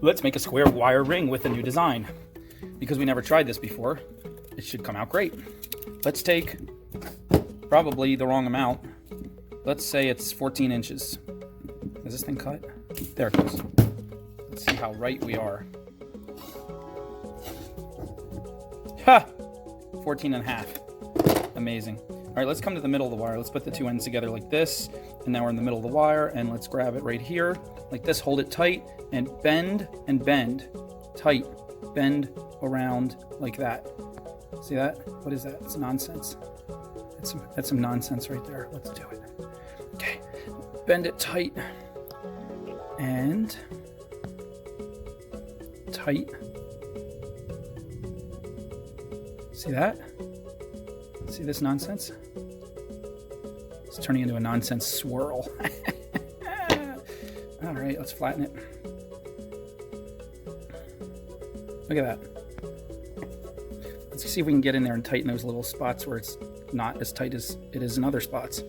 Let's make a square wire ring with a new design. Because we never tried this before, it should come out great. Let's take probably the wrong amount. Let's say it's 14 inches. Is this thing cut? There it goes. Let's see how right we are. Ha! 14 and a half. Amazing. All right, let's come to the middle of the wire. Let's put the two ends together like this. And now we're in the middle of the wire, and let's grab it right here like this. Hold it tight and bend and bend. Tight. Bend around like that. See that? What is that? It's nonsense. That's some nonsense right there. Let's do it. Okay. Bend it tight. And tight. See that? See this nonsense? It's turning into a nonsense swirl. All right, let's flatten it. Look at that. Let's see if we can get in there and tighten those little spots where it's not as tight as it is in other spots.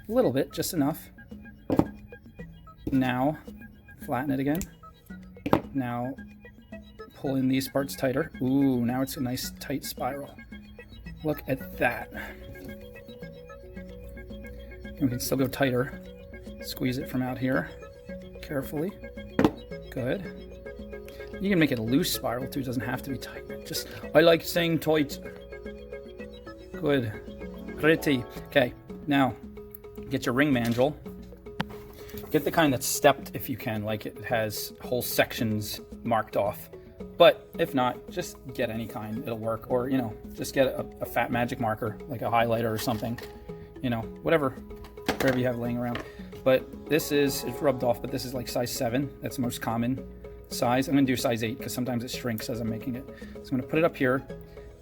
A little bit, just enough. Now, flatten it again. Now, pull in these parts tighter. Ooh, now it's a nice tight spiral. Look at that. And we can still go tighter. Squeeze it from out here carefully. Good. You can make it a loose spiral too. It doesn't have to be tight. I like saying tight. Good. Pretty. Okay, now get your ring mandrel. Get the kind that's stepped if you can, like it has whole sections marked off. But if not, just get any kind. It'll work. Or, just get a fat magic marker, like a highlighter or something. Whatever you have laying around. But it's rubbed off, but this is like size 7. That's the most common size. I'm going to do size 8 because sometimes it shrinks as I'm making it. So I'm going to put it up here.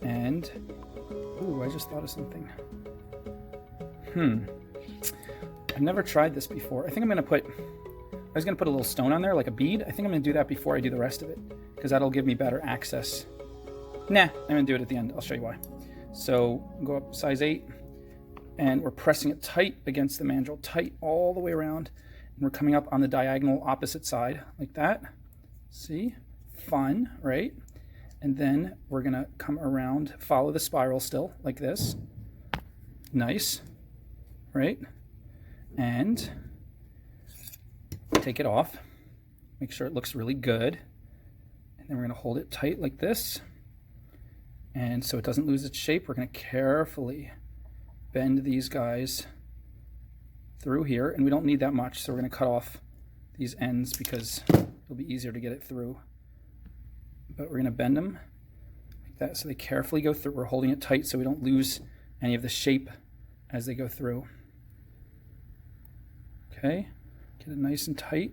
And, ooh, I just thought of something. I've never tried this before. I think I was going to put a little stone on there, like a bead. I think I'm going to do that before I do the rest of it, because that'll give me better access. Nah, I'm going to do it at the end. I'll show you why. So go up size 8, and we're pressing it tight against the mandrel, tight all the way around. And we're coming up on the diagonal opposite side, like that. See? Fun, right? And then we're going to come around, follow the spiral still, like this. Nice, right? And take it off. Make sure it looks really good. And then we're going to hold it tight like this. And so it doesn't lose its shape, we're going to carefully bend these guys through here. And we don't need that much, so we're going to cut off these ends because it'll be easier to get it through. But we're going to bend them like that so they carefully go through. We're holding it tight so we don't lose any of the shape as they go through. Okay, get it nice and tight.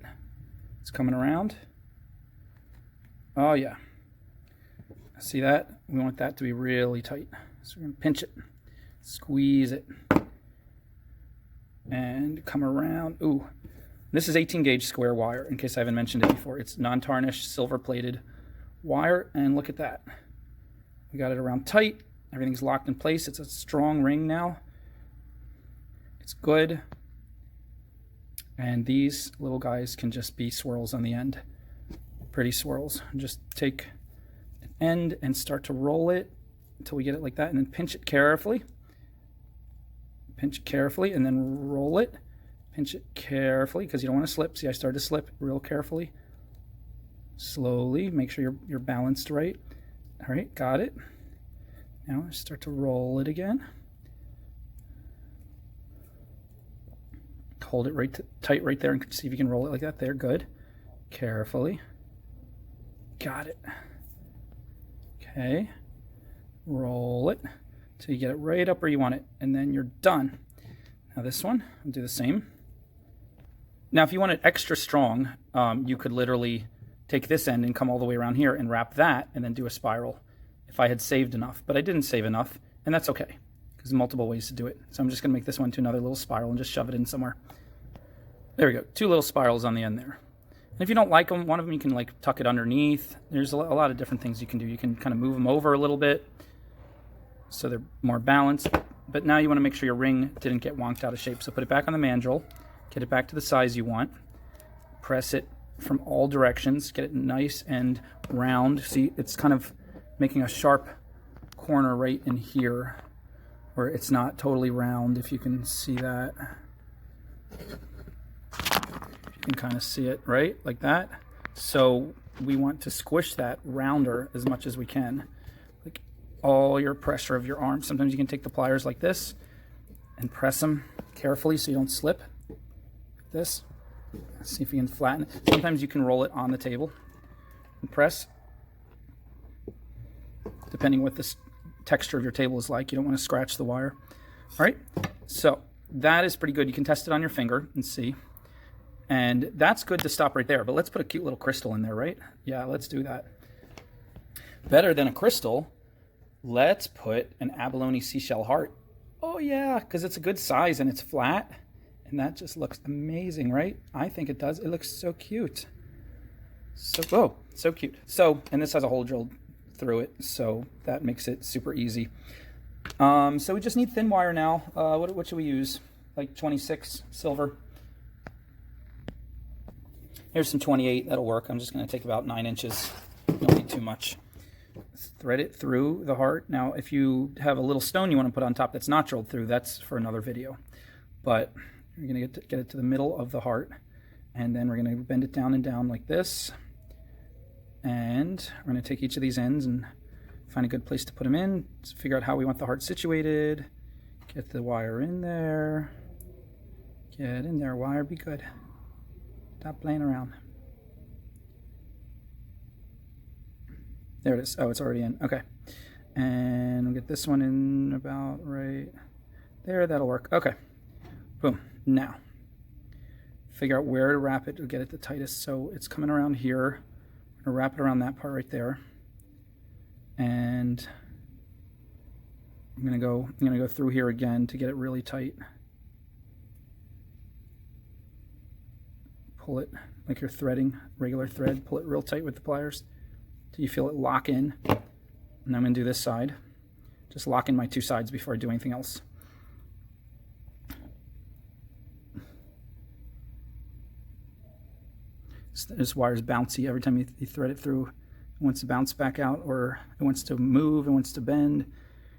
It's coming around. Oh yeah. See that? We want that to be really tight. So we're going to pinch it, squeeze it, and come around. Ooh, this is 18 gauge square wire, in case I haven't mentioned it before. It's non-tarnished, silver-plated wire, and look at that. We got it around tight. Everything's locked in place. It's a strong ring now. It's good. And these little guys can just be swirls on the end. Pretty swirls. Just take an end and start to roll it until we get it like that, and then pinch it carefully. Pinch it carefully, and then roll it. Pinch it carefully, because you don't want to slip. See, I started to slip real carefully. Slowly, make sure you're balanced right. All right, got it. Now start to roll it again. Hold it tight right there and see if you can roll it like that. There, good. Carefully. Got it. Okay. Roll it till you get it right up where you want it, and then you're done. Now this one, I'll do the same. Now if you want it extra strong, you could literally take this end and come all the way around here and wrap that and then do a spiral if I had saved enough. But I didn't save enough, and that's okay because there's multiple ways to do it. So I'm just going to make this one to another little spiral and just shove it in somewhere. There we go. 2 little spirals on the end there. And if you don't like them, one of them you can like tuck it underneath. There's a lot of different things you can do. You can kind of move them over a little bit so they're more balanced. But now you want to make sure your ring didn't get wonked out of shape. So put it back on the mandrel, get it back to the size you want, press it from all directions. Get it nice and round. See, it's kind of making a sharp corner right in here where it's not totally round, if you can see that. You can kind of see it, right? Like that. So we want to squish that rounder as much as we can. Like all your pressure of your arm. Sometimes you can take the pliers like this and press them carefully so you don't slip. Like this. See if you can flatten it. Sometimes you can roll it on the table and press. Depending what this texture of your table is like. You don't want to scratch the wire. All right. So that is pretty good. You can test it on your finger and see. And that's good to stop right there. But let's put a cute little crystal in there, right? Yeah, let's do that. Better than a crystal, let's put an abalone seashell heart. Oh yeah, because it's a good size and it's flat. And that just looks amazing, right? I think it does. It looks so cute. So cute. So, and this has a hole drilled through it, so that makes it super easy. So we just need thin wire now. What should we use? Like 26 silver. Here's some 28, that'll work. I'm just gonna take about 9 inches. Don't need too much. Thread it through the heart. Now, if you have a little stone you wanna put on top that's not drilled through, that's for another video. But you're gonna get it to the middle of the heart, and then we're gonna bend it down and down like this. And we're gonna take each of these ends and find a good place to put them in. Just figure out how we want the heart situated. Get the wire in there. Get in there, wire, be good. Stop playing around. There it is. Oh, it's already in. Okay. And we'll get this one in about right there. That'll work. Okay. Boom. Now, figure out where to wrap it to get it the tightest. So it's coming around here. I'm going to wrap it around that part right there. And I'm going to go through here again to get it really tight. Pull it like you're threading regular thread. Pull it real tight with the pliers till you feel it lock in. And I'm going to do this side. Just lock in my two sides before I do anything else. This wire's bouncy. Every time you thread it through, it wants to bounce back out, or it wants to move, it wants to bend.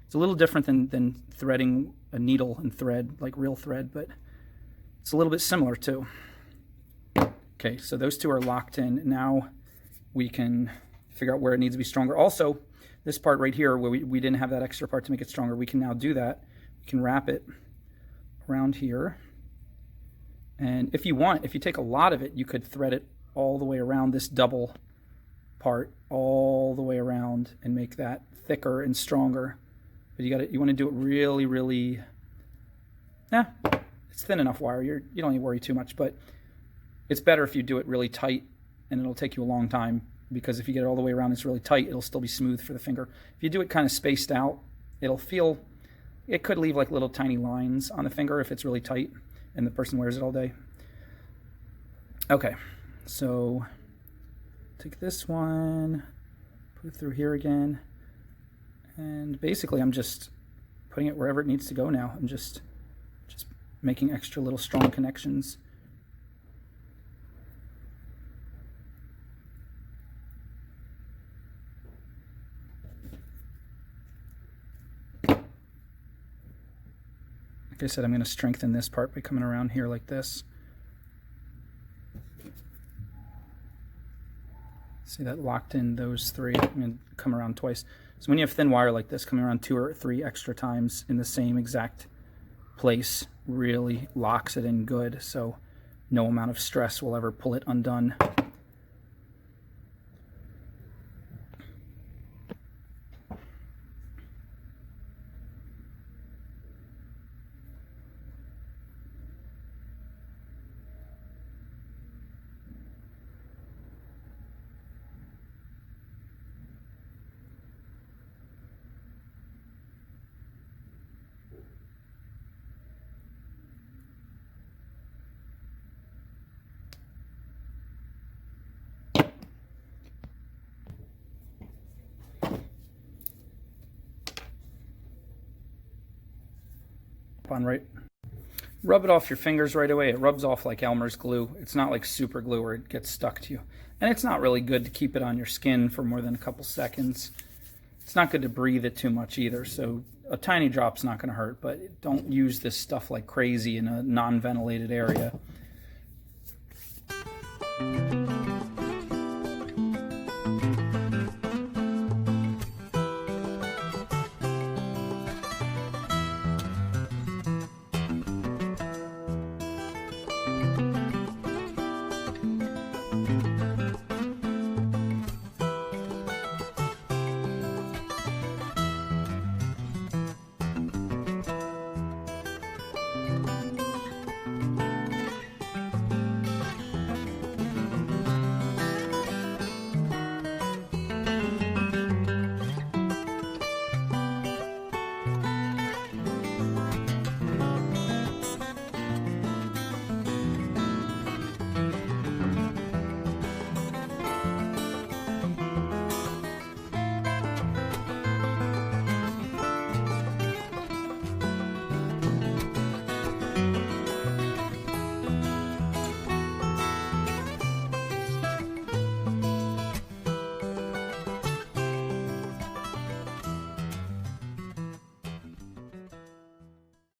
It's a little different than threading a needle and thread, like real thread, but it's a little bit similar too. Okay, so those two are locked in. Now we can figure out where it needs to be stronger. Also, this part right here, where we didn't have that extra part to make it stronger, we can now do that. We can wrap it around here. And if you want, if you take a lot of it, you could thread it all the way around this double part, all the way around, and make that thicker and stronger. But you want to do it really, really, it's thin enough wire. You don't need to worry too much, but it's better if you do it really tight, and it'll take you a long time, because if you get it all the way around, it's really tight, it'll still be smooth for the finger. If you do it kind of spaced out, it could leave like little tiny lines on the finger if it's really tight and the person wears it all day. Okay, so take this one, put it through here again, and basically I'm just putting it wherever it needs to go now. I'm just making extra little strong connections. Like I said, I'm going to strengthen this part by coming around here like this. See that locked in those three? I'm going to come around twice. So when you have thin wire like this, coming around 2 or 3 extra times in the same exact place really locks it in good, so no amount of stress will ever pull it undone. On right. Rub it off your fingers right away. It rubs off like Elmer's glue. It's not like super glue where it gets stuck to you. And it's not really good to keep it on your skin for more than a couple seconds. It's not good to breathe it too much either, so a tiny drop's not going to hurt, but don't use this stuff like crazy in a non-ventilated area.